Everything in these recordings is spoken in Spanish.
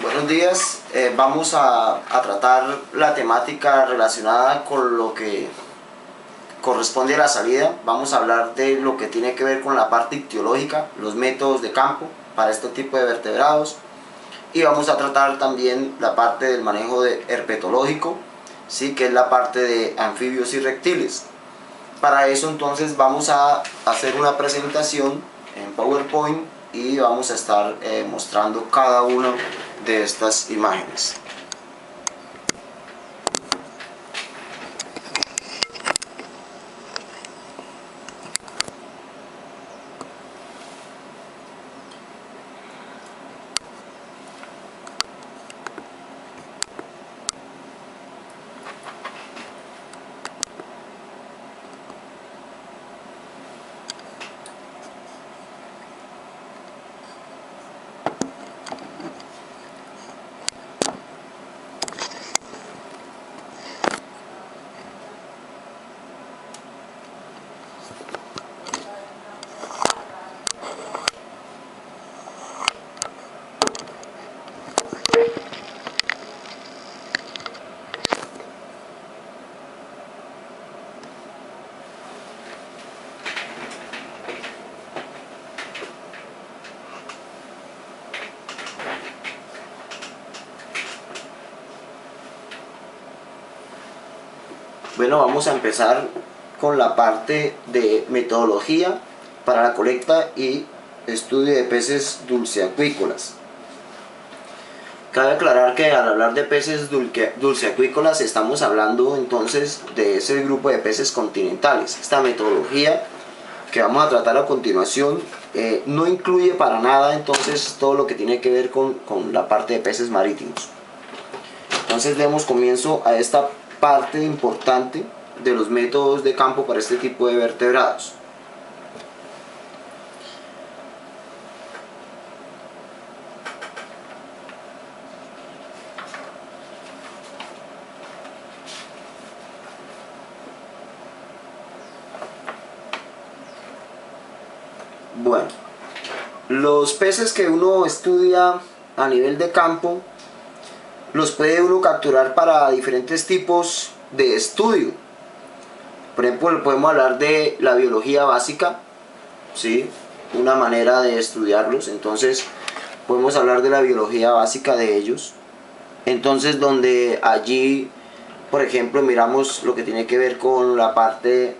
Buenos días, vamos a tratar la temática relacionada con lo que corresponde a la salida. Vamos a hablar de lo que tiene que ver con la parte ictiológica, los métodos de campo para este tipo de vertebrados, y vamos a tratar también la parte del manejo herpetológico, ¿sí? Que es la parte de anfibios y reptiles. Para eso entonces vamos a hacer una presentación en PowerPoint y vamos a estar mostrando cada una de estas imágenes. Bueno, vamos a empezar con la parte de metodología para la colecta y estudio de peces dulceacuícolas. Cabe aclarar que al hablar de peces dulceacuícolas estamos hablando entonces de ese grupo de peces continentales. Esta metodología que vamos a tratar a continuación no incluye para nada entonces todo lo que tiene que ver con la parte de peces marítimos. Entonces demos comienzo a esta parte importante de los métodos de campo para este tipo de vertebrados. Bueno, los peces que uno estudia a nivel de campo los puede uno capturar para diferentes tipos de estudio. Por ejemplo, podemos hablar de la biología básica, ¿sí? Una manera de estudiarlos. Entonces podemos hablar de la biología básica de ellos. Entonces donde allí, por ejemplo, miramos lo que tiene que ver con la parte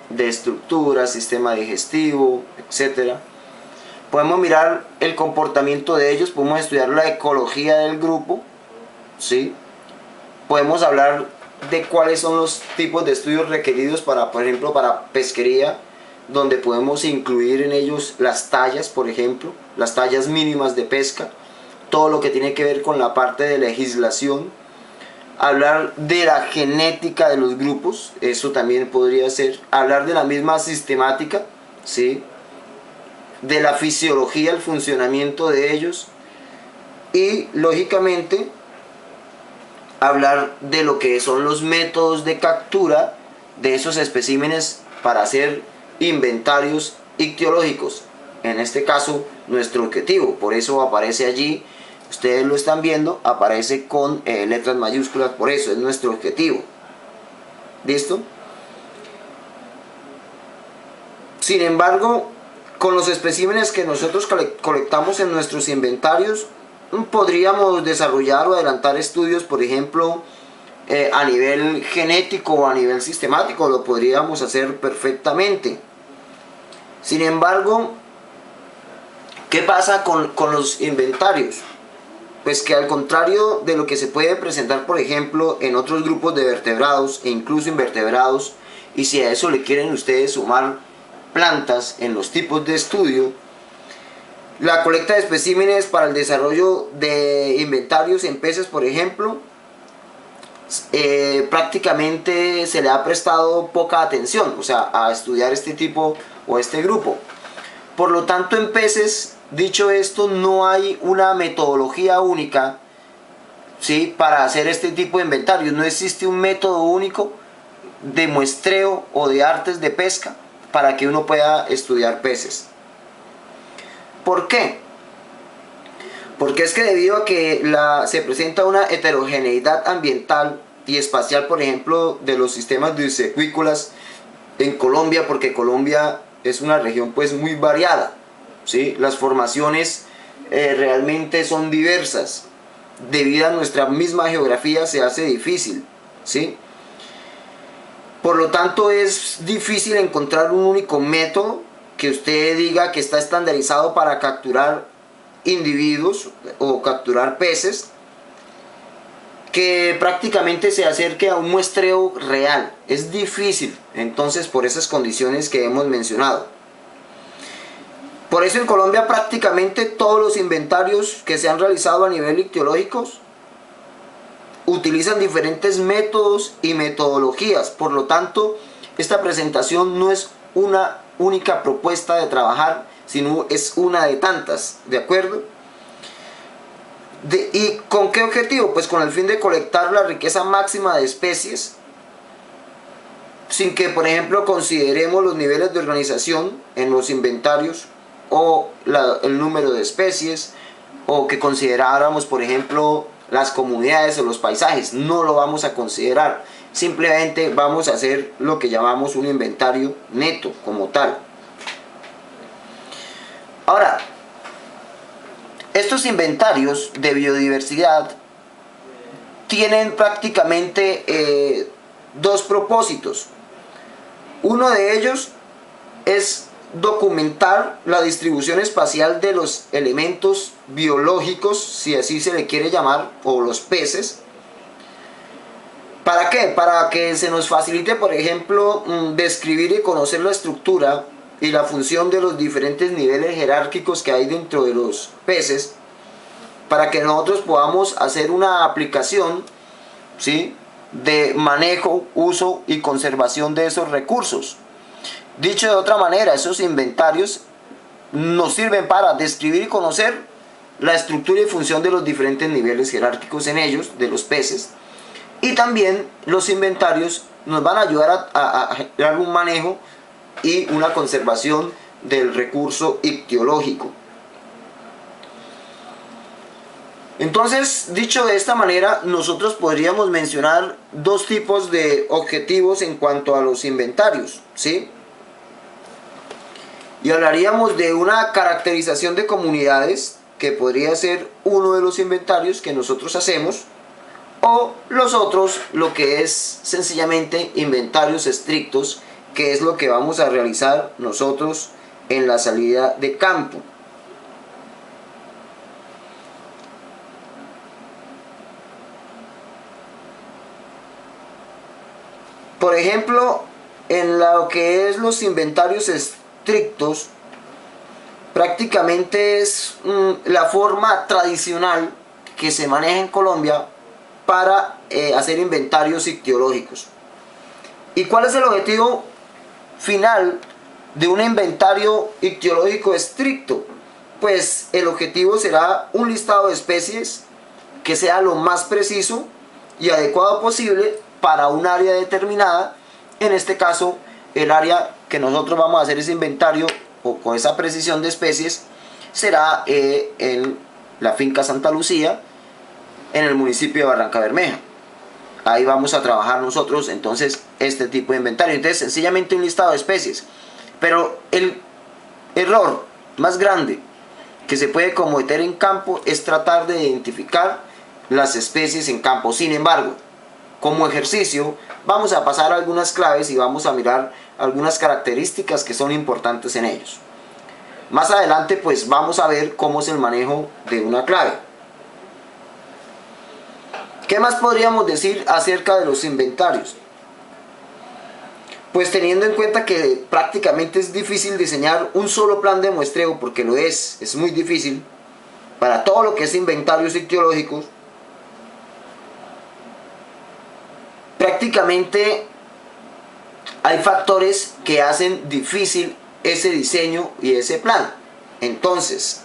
de estructura, sistema digestivo, etc. Podemos mirar el comportamiento de ellos, podemos estudiar la ecología del grupo, ¿sí? Podemos hablar de cuáles son los tipos de estudios requeridos para, por ejemplo, para pesquería, donde podemos incluir en ellos las tallas, por ejemplo, las tallas mínimas de pesca, todo lo que tiene que ver con la parte de legislación, hablar de la genética de los grupos, eso también podría ser, hablar de la misma sistemática, ¿sí? De la fisiología, el funcionamiento de ellos y, lógicamente, hablar de lo que son los métodos de captura de esos especímenes para hacer inventarios ictiológicos. En este caso, nuestro objetivo, por eso aparece allí, ustedes lo están viendo, aparece con letras mayúsculas, por eso es nuestro objetivo. ¿Listo? Sin embargo, con los especímenes que nosotros colectamos en nuestros inventarios, podríamos desarrollar o adelantar estudios, por ejemplo, a nivel genético o a nivel sistemático, lo podríamos hacer perfectamente. Sin embargo, ¿qué pasa con los inventarios? Pues que al contrario de lo que se puede presentar, por ejemplo, en otros grupos de vertebrados e incluso invertebrados, y si a eso le quieren ustedes sumar plantas en los tipos de estudio, la colecta de especímenes para el desarrollo de inventarios en peces, por ejemplo, prácticamente se le ha prestado poca atención, o sea, a estudiar este tipo o este grupo. Por lo tanto, en peces, dicho esto, no hay una metodología única, ¿sí? Para hacer este tipo de inventarios. No existe un método único de muestreo o de artes de pesca para que uno pueda estudiar peces. ¿Por qué? Porque es que debido a que se presenta una heterogeneidad ambiental y espacial, por ejemplo, de los sistemas dissecuícolas en Colombia, porque Colombia es una región pues muy variada, ¿sí? Las formaciones realmente son diversas. Debido a nuestra misma geografía se hace difícil, ¿sí? Por lo tanto es difícil encontrar un único método que usted diga que está estandarizado para capturar individuos o capturar peces que prácticamente se acerque a un muestreo real. Es difícil, entonces, por esas condiciones que hemos mencionado. Por eso en Colombia prácticamente todos los inventarios que se han realizado a nivel ictiológico utilizan diferentes métodos y metodologías. Por lo tanto, esta presentación no es una única propuesta de trabajar, sino es una de tantas, ¿de acuerdo? ¿Y con qué objetivo? Pues con el fin de colectar la riqueza máxima de especies, sin que, por ejemplo, consideremos los niveles de organización en los inventarios o el número de especies, o que consideráramos, por ejemplo, las comunidades o los paisajes. No lo vamos a considerar. Simplemente vamos a hacer lo que llamamos un inventario neto como tal. Ahora, estos inventarios de biodiversidad tienen prácticamente dos propósitos. Uno de ellos es documentar la distribución espacial de los elementos biológicos, si así se le quiere llamar, o los peces. ¿Para qué? Para que se nos facilite, por ejemplo, describir y conocer la estructura y la función de los diferentes niveles jerárquicos que hay dentro de los peces, para que nosotros podamos hacer una aplicación, ¿sí?, de manejo, uso y conservación de esos recursos. Dicho de otra manera, esos inventarios nos sirven para describir y conocer la estructura y función de los diferentes niveles jerárquicos en ellos, de los peces, y también los inventarios nos van a ayudar a generar un manejo y una conservación del recurso ictiológico. Entonces, dicho de esta manera, nosotros podríamos mencionar dos tipos de objetivos en cuanto a los inventarios, ¿sí? Y hablaríamos de una caracterización de comunidades, que podría ser uno de los inventarios que nosotros hacemos, o los otros, lo que es sencillamente inventarios estrictos, que es lo que vamos a realizar nosotros en la salida de campo. Por ejemplo, en lo que es los inventarios estrictos, prácticamente es la forma tradicional que se maneja en Colombia para hacer inventarios ictiológicos. ¿Y cuál es el objetivo final de un inventario ictiológico estricto? Pues el objetivo será un listado de especies que sea lo más preciso y adecuado posible para un área determinada. En este caso, el área que nosotros vamos a hacer ese inventario o con esa precisión de especies será en la finca Santa Lucía, en el municipio de Barranca Bermeja. Ahí vamos a trabajar nosotros entonces este tipo de inventario. Entonces, sencillamente un listado de especies. Pero el error más grande que se puede cometer en campo es tratar de identificar las especies en campo. Sin embargo, como ejercicio vamos a pasar algunas claves y vamos a mirar algunas características que son importantes en ellos. Más adelante pues vamos a ver cómo es el manejo de una clave. ¿Qué más podríamos decir acerca de los inventarios? Pues teniendo en cuenta que prácticamente es difícil diseñar un solo plan de muestreo, porque lo es muy difícil para todo lo que es inventarios ictiológicos. Prácticamente hay factores que hacen difícil ese diseño y ese plan. Entonces,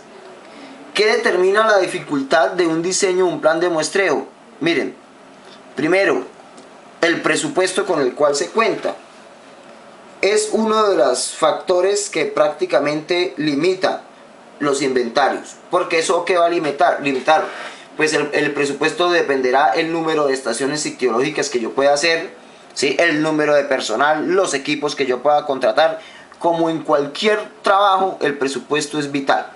¿qué determina la dificultad de un diseño o un plan de muestreo? Miren, primero, el presupuesto con el cual se cuenta. Es uno de los factores que prácticamente limita los inventarios, porque eso que va a limitar, pues el presupuesto dependerá el número de estaciones ictiológicas que yo pueda hacer, ¿sí? El número de personal, los equipos que yo pueda contratar. Como en cualquier trabajo, el presupuesto es vital.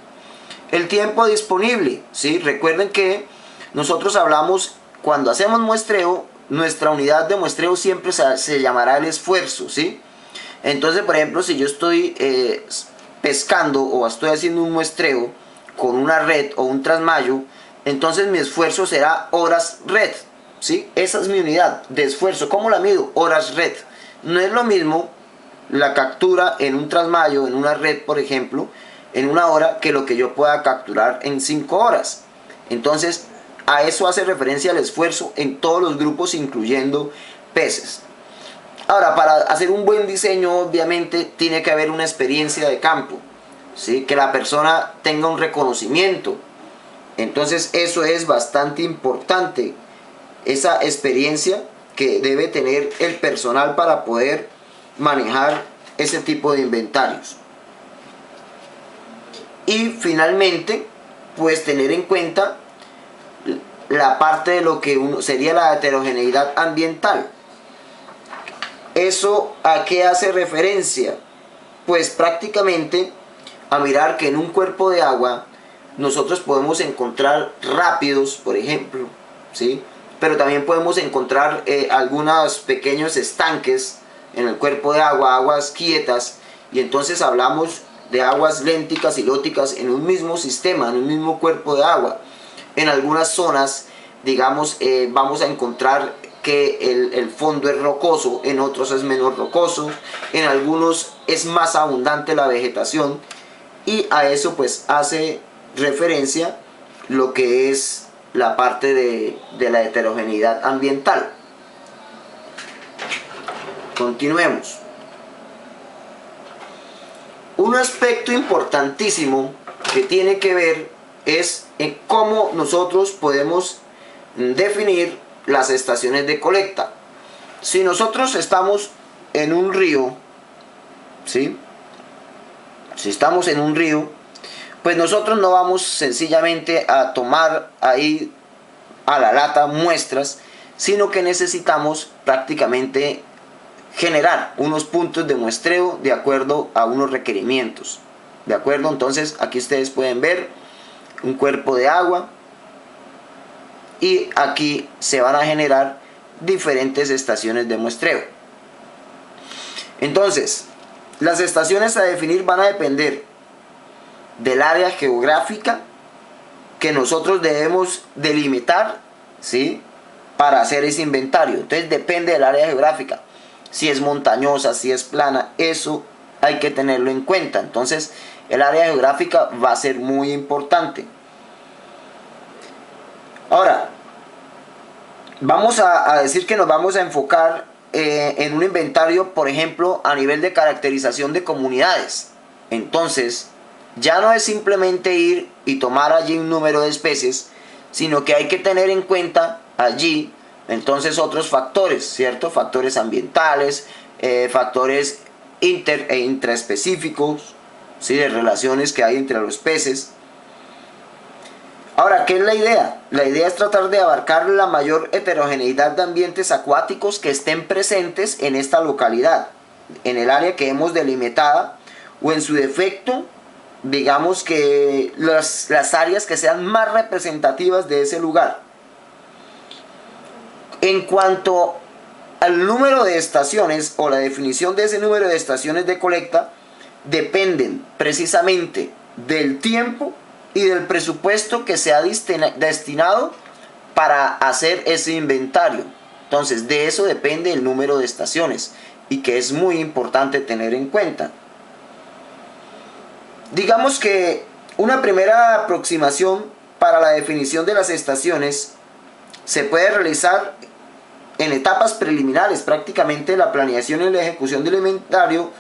El tiempo disponible, ¿sí? Recuerden que nosotros hablamos, cuando hacemos muestreo, nuestra unidad de muestreo siempre se llamará el esfuerzo, ¿sí? Entonces, por ejemplo, si yo estoy pescando o estoy haciendo un muestreo con una red o un trasmayo, entonces mi esfuerzo será horas red, ¿sí? Esa es mi unidad de esfuerzo. ¿Cómo la mido? Horas red. No es lo mismo la captura en un trasmayo, en una red, por ejemplo, en una hora, que lo que yo pueda capturar en 5 horas. Entonces, a eso hace referencia el esfuerzo en todos los grupos, incluyendo peces. Ahora, para hacer un buen diseño, obviamente, tiene que haber una experiencia de campo, ¿sí? Que la persona tenga un reconocimiento. Entonces, eso es bastante importante, esa experiencia que debe tener el personal para poder manejar ese tipo de inventarios. Y finalmente, pues tener en cuenta la parte de lo que sería la heterogeneidad ambiental. ¿Eso a qué hace referencia? Pues prácticamente a mirar que en un cuerpo de agua nosotros podemos encontrar rápidos, por ejemplo, ¿sí? Pero también podemos encontrar algunos pequeños estanques en el cuerpo de agua, aguas quietas, y entonces hablamos de aguas lénticas y lóticas en un mismo sistema, en un mismo cuerpo de agua. En algunas zonas, digamos, vamos a encontrar que el fondo es rocoso, en otros es menos rocoso, en algunos es más abundante la vegetación, y a eso pues hace referencia lo que es la parte de la heterogeneidad ambiental. Continuemos. Un aspecto importantísimo que tiene que ver es en cómo nosotros podemos definir las estaciones de colecta. Si nosotros estamos en un río, ¿sí? Si estamos en un río, pues nosotros no vamos sencillamente a tomar ahí a la lata muestras, sino que necesitamos prácticamente generar unos puntos de muestreo de acuerdo a unos requerimientos. ¿De acuerdo? Entonces aquí ustedes pueden ver un cuerpo de agua y aquí se van a generar diferentes estaciones de muestreo. Entonces, las estaciones a definir van a depender del área geográfica que nosotros debemos delimitar, ¿sí? Para hacer ese inventario. Entonces depende del área geográfica. Si es montañosa, si es plana, eso hay que tenerlo en cuenta. Entonces el área geográfica va a ser muy importante. Ahora, vamos a decir que nos vamos a enfocar en un inventario, por ejemplo, a nivel de caracterización de comunidades. Entonces, ya no es simplemente ir y tomar allí un número de especies, sino que hay que tener en cuenta allí entonces otros factores, ¿cierto? Factores ambientales, factores inter e intraespecíficos, ¿sí? De relaciones que hay entre los peces. Ahora, ¿qué es la idea? La idea es tratar de abarcar la mayor heterogeneidad de ambientes acuáticos que estén presentes en esta localidad, en el área que hemos delimitada, o en su defecto, digamos que las áreas que sean más representativas de ese lugar. En cuanto al número de estaciones o la definición de ese número de estaciones de colecta, dependen precisamente del tiempo y del presupuesto que se ha destinado para hacer ese inventario. Entonces, de eso depende el número de estaciones, y que es muy importante tener en cuenta. Digamos que una primera aproximación para la definición de las estaciones se puede realizar en etapas preliminares. Prácticamente la planeación y la ejecución del inventario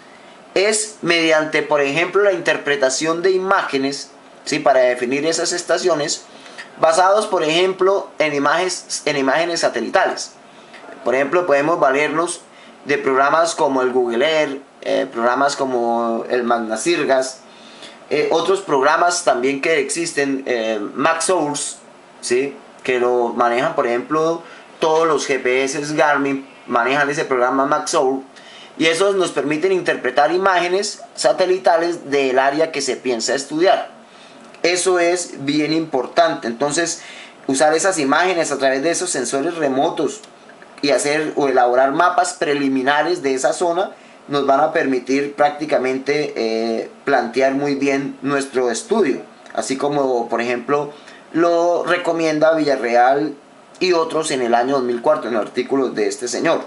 es mediante, por ejemplo, la interpretación de imágenes, ¿sí? Para definir esas estaciones, basados, por ejemplo, en imágenes satelitales. Por ejemplo, podemos valernos de programas como el Google Earth, programas como el Magnasirgas, Otros programas también que existen, MaxSource, ¿sí? Que lo manejan, por ejemplo, todos los GPS Garmin manejan ese programa MaxSource, y esos nos permiten interpretar imágenes satelitales del área que se piensa estudiar. Eso es bien importante. Entonces, usar esas imágenes a través de esos sensores remotos y hacer o elaborar mapas preliminares de esa zona nos van a permitir prácticamente plantear muy bien nuestro estudio, así como por ejemplo lo recomienda Villarreal y otros en el año 2004 en los artículos de este señor.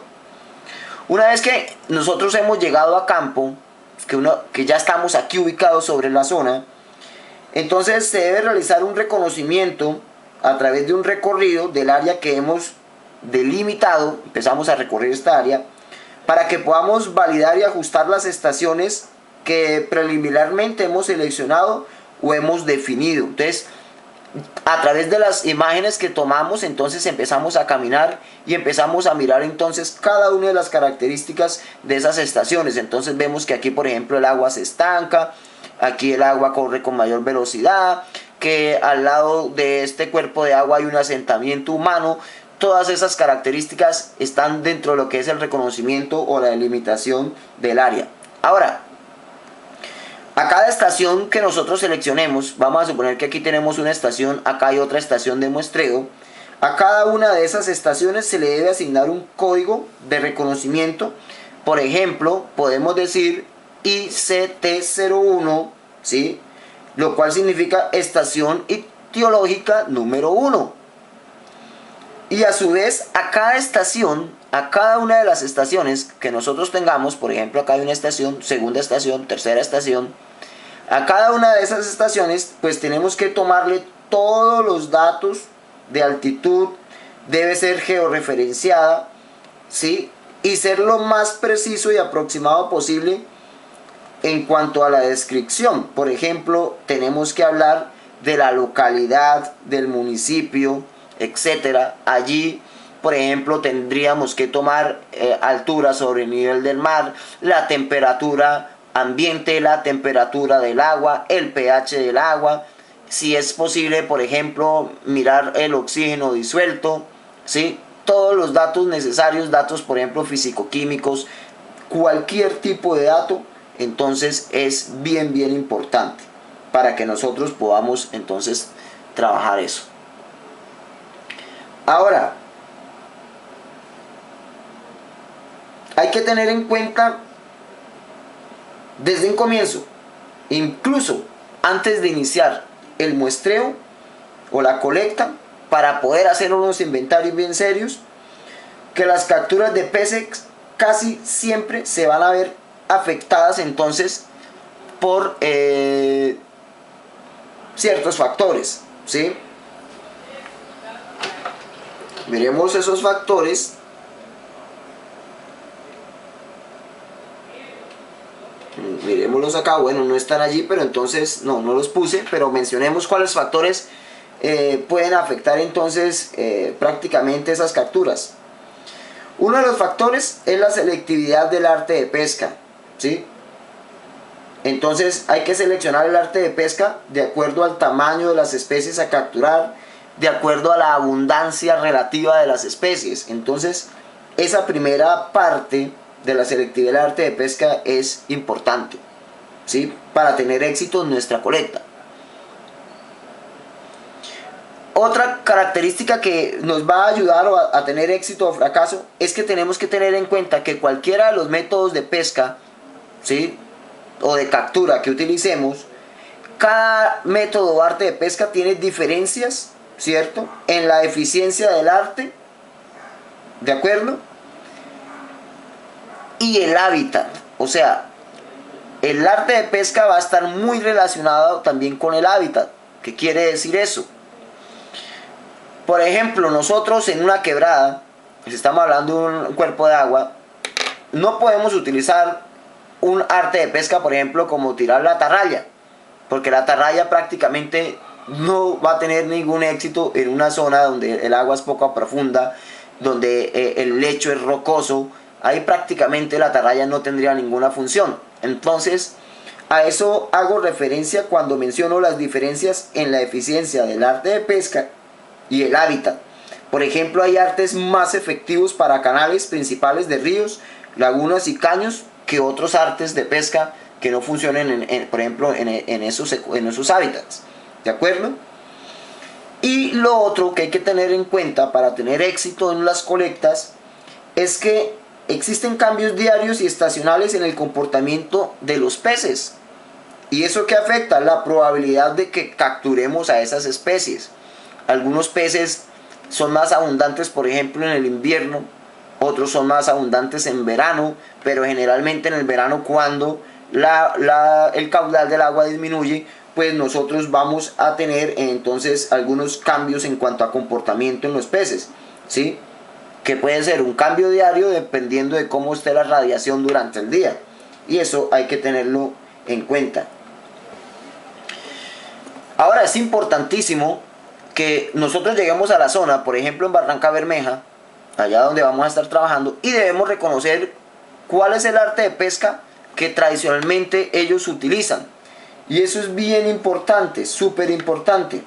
Una vez que nosotros hemos llegado a campo, que ya estamos aquí ubicados sobre la zona, entonces se debe realizar un reconocimiento a través de un recorrido del área que hemos delimitado. Empezamos a recorrer esta área para que podamos validar y ajustar las estaciones que preliminarmente hemos seleccionado o hemos definido. Entonces, a través de las imágenes que tomamos, entonces empezamos a caminar y empezamos a mirar entonces cada una de las características de esas estaciones. Entonces vemos que aquí, por ejemplo, el agua se estanca, aquí el agua corre con mayor velocidad, que al lado de este cuerpo de agua hay un asentamiento humano. Todas esas características están dentro de lo que es el reconocimiento o la delimitación del área. Ahora, a cada estación que nosotros seleccionemos, vamos a suponer que aquí tenemos una estación, acá hay otra estación de muestreo. A cada una de esas estaciones se le debe asignar un código de reconocimiento. Por ejemplo, podemos decir ICT01, ¿sí? Lo cual significa estación ictiológica número 1. Y a su vez, a cada estación, a cada una de las estaciones que nosotros tengamos, por ejemplo, acá hay una estación, segunda estación, tercera estación, a cada una de esas estaciones, pues tenemos que tomarle todos los datos de altitud, debe ser georreferenciada, ¿sí? Y ser lo más preciso y aproximado posible en cuanto a la descripción. Por ejemplo, tenemos que hablar de la localidad, del municipio, etcétera. Allí, por ejemplo, tendríamos que tomar altura sobre el nivel del mar, la temperatura ambiente, la temperatura del agua, el pH del agua, si es posible, por ejemplo, mirar el oxígeno disuelto, ¿sí? Todos los datos necesarios, datos, por ejemplo, físico-químicos, cualquier tipo de dato, entonces es bien importante para que nosotros podamos entonces trabajar eso. Ahora, hay que tener en cuenta desde un comienzo, incluso antes de iniciar el muestreo o la colecta, para poder hacer unos inventarios bien serios, que las capturas de peces casi siempre se van a ver afectadas entonces por ciertos factores, ¿sí? Miremos esos factores. Miremoslos acá. Bueno, no están allí, pero entonces no los puse, pero mencionemos cuáles factores pueden afectar entonces prácticamente esas capturas. Uno de los factores es la selectividad del arte de pesca, ¿sí? Entonces hay que seleccionar el arte de pesca de acuerdo al tamaño de las especies a capturar, de acuerdo a la abundancia relativa de las especies. Entonces esa primera parte de la selectividad del arte de pesca es importante, ¿sí? Para tener éxito en nuestra colecta. Otra característica que nos va a ayudar a tener éxito o fracaso es que tenemos que tener en cuenta que cualquiera de los métodos de pesca, ¿sí?, o de captura que utilicemos, cada método o arte de pesca tiene diferencias, ¿cierto?, en la eficiencia del arte, ¿de acuerdo? Y el hábitat, o sea, el arte de pesca va a estar muy relacionado también con el hábitat. ¿Qué quiere decir eso? Por ejemplo, nosotros en una quebrada, si estamos hablando de un cuerpo de agua, no podemos utilizar un arte de pesca, por ejemplo, como tirar la atarraya, porque la atarraya prácticamente no va a tener ningún éxito en una zona donde el agua es poco profunda, donde el lecho es rocoso. Ahí prácticamente la atarraya no tendría ninguna función. Entonces A eso hago referencia cuando menciono las diferencias en la eficiencia del arte de pesca y el hábitat. Por ejemplo, hay artes más efectivos para canales principales de ríos, lagunas y caños que otros artes de pesca que no funcionen, por ejemplo, en esos hábitats. ¿De acuerdo? Y lo otro que hay que tener en cuenta para tener éxito en las colectas es que existen cambios diarios y estacionales en el comportamiento de los peces. ¿Y eso qué afecta? La probabilidad de que capturemos a esas especies. Algunos peces son más abundantes, por ejemplo, en el invierno, otros son más abundantes en verano, pero generalmente en el verano, cuando el caudal del agua disminuye, pues nosotros vamos a tener entonces algunos cambios en cuanto a comportamiento en los peces, ¿sí? Que puede ser un cambio diario dependiendo de cómo esté la radiación durante el día, y eso hay que tenerlo en cuenta. Ahora es importantísimo que nosotros lleguemos a la zona, por ejemplo en Barranca Bermeja, allá donde vamos a estar trabajando, y debemos reconocer cuál es el arte de pesca que tradicionalmente ellos utilizan. Y eso es bien importante, súper importante.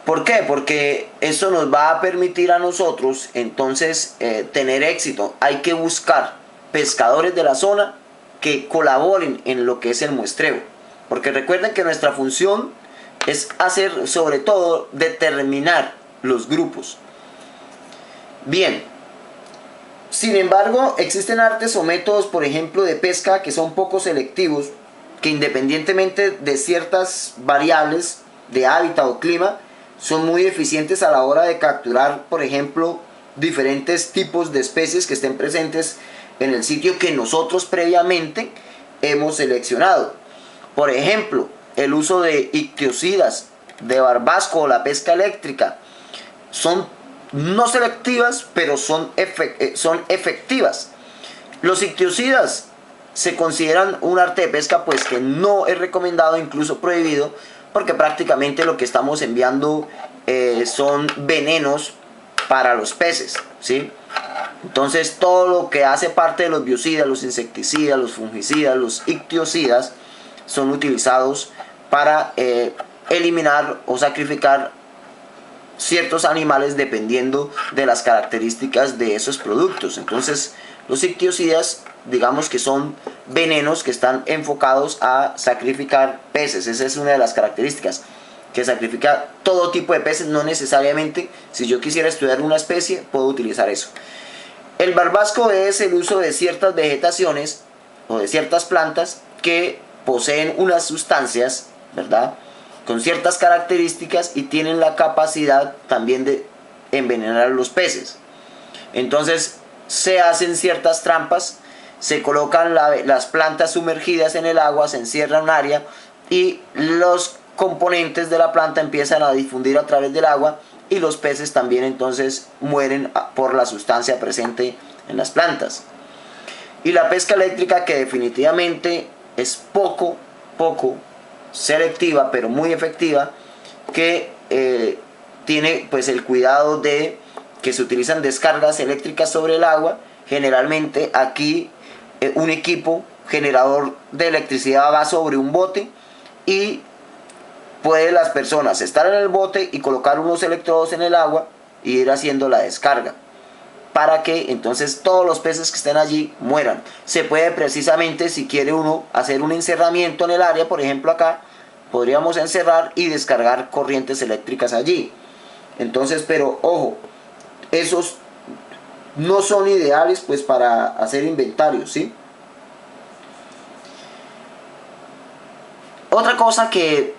¿Por qué? Porque eso nos va a permitir a nosotros entonces tener éxito. Hay que buscar pescadores de la zona que colaboren en lo que es el muestreo. Porque recuerden que nuestra función es hacer, sobre todo, determinar los grupos. Bien, sin embargo, existen artes o métodos, por ejemplo, de pesca que son poco selectivos, que independientemente de ciertas variables de hábitat o clima, son muy eficientes a la hora de capturar, por ejemplo, diferentes tipos de especies que estén presentes en el sitio que nosotros previamente hemos seleccionado. Por ejemplo, el uso de ictiocidas, de barbasco o la pesca eléctrica son no selectivas, pero son efectivas. Los ictiocidas se consideran un arte de pesca pues que no es recomendado, incluso prohibido, porque prácticamente lo que estamos enviando son venenos para los peces, ¿sí? Entonces todo lo que hace parte de los biocidas, los insecticidas, los fungicidas, los ictiocidas son utilizados para eliminar o sacrificar ciertos animales dependiendo de las características de esos productos. Entonces los ictiocidas, digamos que son venenos que están enfocados a sacrificar peces. Esa es una de las características, que sacrifica todo tipo de peces. No necesariamente, si yo quisiera estudiar una especie, puedo utilizar eso. El barbasco es el uso de ciertas vegetaciones o de ciertas plantas que poseen unas sustancias, ¿verdad?, con ciertas características y tienen la capacidad también de envenenar a los peces. Entonces se hacen ciertas trampas, se colocan las plantas sumergidas en el agua, se encierra un área y los componentes de la planta empiezan a difundir a través del agua, y los peces también entonces mueren por la sustancia presente en las plantas. Y la pesca eléctrica, que definitivamente es poco selectiva, pero muy efectiva, que tiene pues el cuidado de que se utilizan descargas eléctricas sobre el agua. Generalmente aquí un equipo generador de electricidad va sobre un bote, y pueden las personas estar en el bote y colocar unos electrodos en el agua y ir haciendo la descarga, para que entonces todos los peces que estén allí mueran. Se puede precisamente, si quiere uno hacer un encerramiento en el área, por ejemplo acá, podríamos encerrar y descargar corrientes eléctricas allí. Entonces, pero ojo, esos no son ideales pues para hacer inventarios, ¿sí? Otra cosa que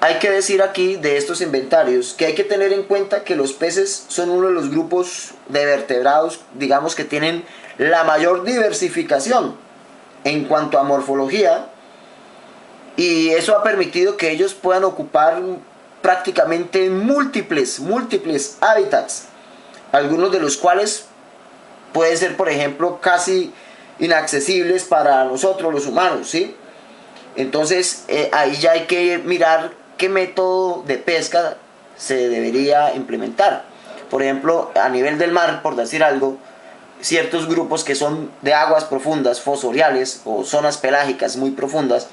hay que decir aquí de estos inventarios, que hay que tener en cuenta que los peces son uno de los grupos de vertebrados, digamos, que tienen la mayor diversificación en cuanto a morfología, y eso ha permitido que ellos puedan ocupar prácticamente múltiples hábitats, algunos de los cuales pueden ser, por ejemplo, casi inaccesibles para nosotros los humanos, ¿sí? Entonces ahí ya hay que mirar qué método de pesca se debería implementar. Por ejemplo, a nivel del mar, por decir algo, ciertos grupos que son de aguas profundas, fosoriales o zonas pelágicas muy profundas,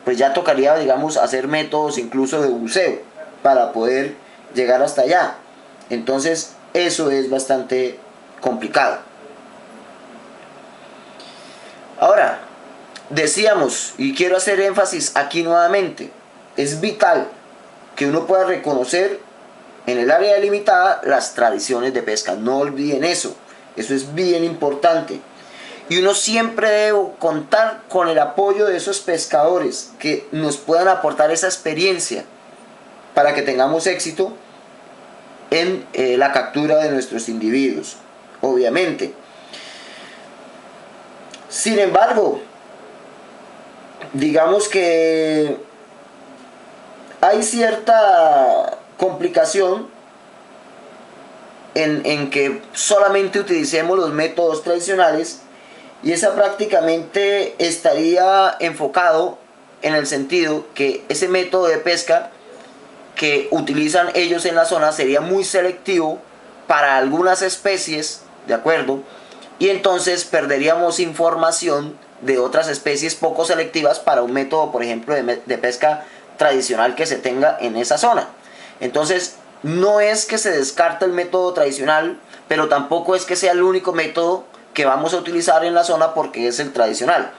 pues ya tocaría, digamos, hacer métodos incluso de buceo para poder llegar hasta allá. Entonces eso es bastante complicado. Ahora, decíamos, y quiero hacer énfasis aquí nuevamente, es vital que uno pueda reconocer en el área delimitada las tradiciones de pesca. No olviden eso. Eso es bien importante. Y uno siempre debe contar con el apoyo de esos pescadores que nos puedan aportar esa experiencia para que tengamos éxito en la captura de nuestros individuos, obviamente. Sin embargo, digamos que hay cierta complicación en que solamente utilicemos los métodos tradicionales, y esa prácticamente estaría enfocado en el sentido que ese método de pesca que utilizan ellos en la zona sería muy selectivo para algunas especies, ¿de acuerdo? Y entonces perderíamos información de otras especies poco selectivas para un método, por ejemplo, de pesca tradicional que se tenga en esa zona. Entonces, no es que se descarte el método tradicional, pero tampoco es que sea el único método que vamos a utilizar en la zona porque es el tradicional.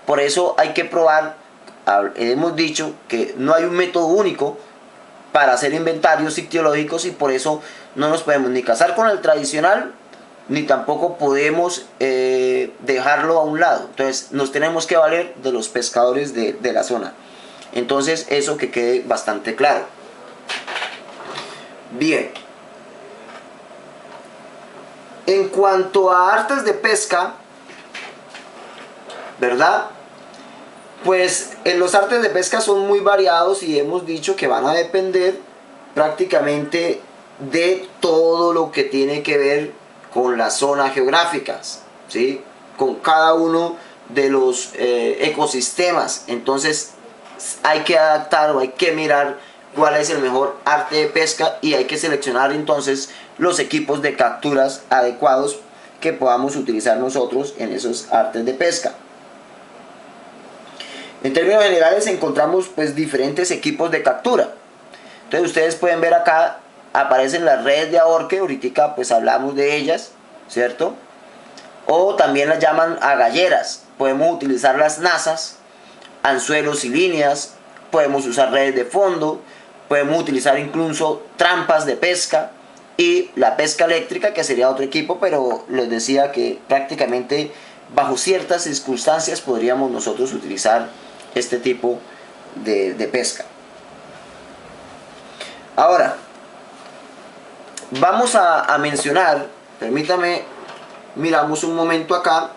Por eso hay que probar, hemos dicho que no hay un método único para hacer inventarios ictiológicos, y por eso no nos podemos ni casar con el tradicional ni tampoco podemos dejarlo a un lado. Entonces nos tenemos que valer de los pescadores de la zona. Entonces eso que quede bastante claro. Bien, en cuanto a artes de pesca, ¿verdad? Pues en los artes de pesca son muy variados y hemos dicho que van a depender prácticamente de todo lo que tiene que ver con las zonas geográficas, ¿sí? Con cada uno de los ecosistemas. Entonces hay que adaptar o hay que mirar cuál es el mejor arte de pesca, y hay que seleccionar entonces los equipos de capturas adecuados que podamos utilizar nosotros en esos artes de pesca. En términos generales encontramos pues diferentes equipos de captura. Entonces ustedes pueden ver acá, aparecen las redes de ahorque, ahorita pues hablamos de ellas, ¿cierto? O también las llaman agalleras. Podemos utilizar las nazas, anzuelos y líneas, podemos usar redes de fondo, podemos utilizar incluso trampas de pesca y la pesca eléctrica, que sería otro equipo, pero les decía que prácticamente bajo ciertas circunstancias podríamos nosotros utilizar este tipo de pesca. Ahora, vamos a mencionar, permítame, miramos un momento acá,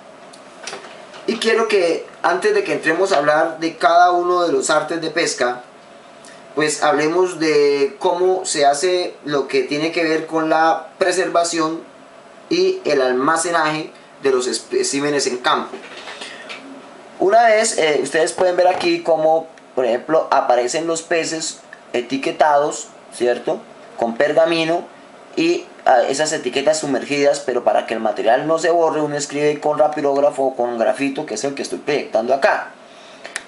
y quiero que antes de que entremos a hablar de cada uno de los artes de pesca, pues hablemos de cómo se hace lo que tiene que ver con la preservación y el almacenaje de los especímenes en campo. Una vez, ustedes pueden ver aquí cómo, por ejemplo, aparecen los peces etiquetados, ¿cierto? Con pergamino y esas etiquetas sumergidas, pero para que el material no se borre, uno escribe con rapirógrafo o con grafito, que es el que estoy proyectando acá.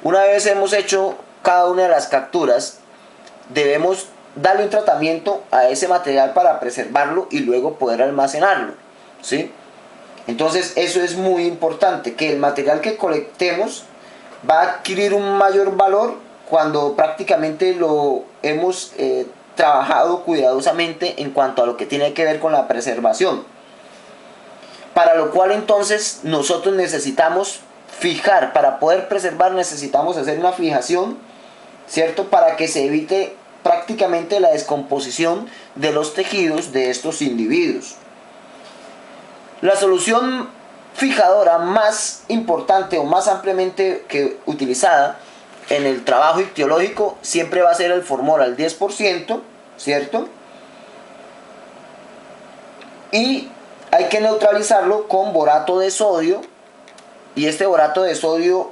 Una vez hemos hecho cada una de las capturas, debemos darle un tratamiento a ese material para preservarlo y luego poder almacenarlo, ¿sí? Entonces eso es muy importante, que el material que colectemos va a adquirir un mayor valor cuando prácticamente lo hemos trabajado cuidadosamente en cuanto a lo que tiene que ver con la preservación. Para lo cual entonces nosotros necesitamos fijar, para poder preservar necesitamos hacer una fijación, ¿cierto? Para que se evite prácticamente la descomposición de los tejidos de estos individuos. La solución fijadora más importante o más ampliamente utilizada en el trabajo ictiológico siempre va a ser el formol al 10%, ¿cierto? Y hay que neutralizarlo con borato de sodio, y este borato de sodio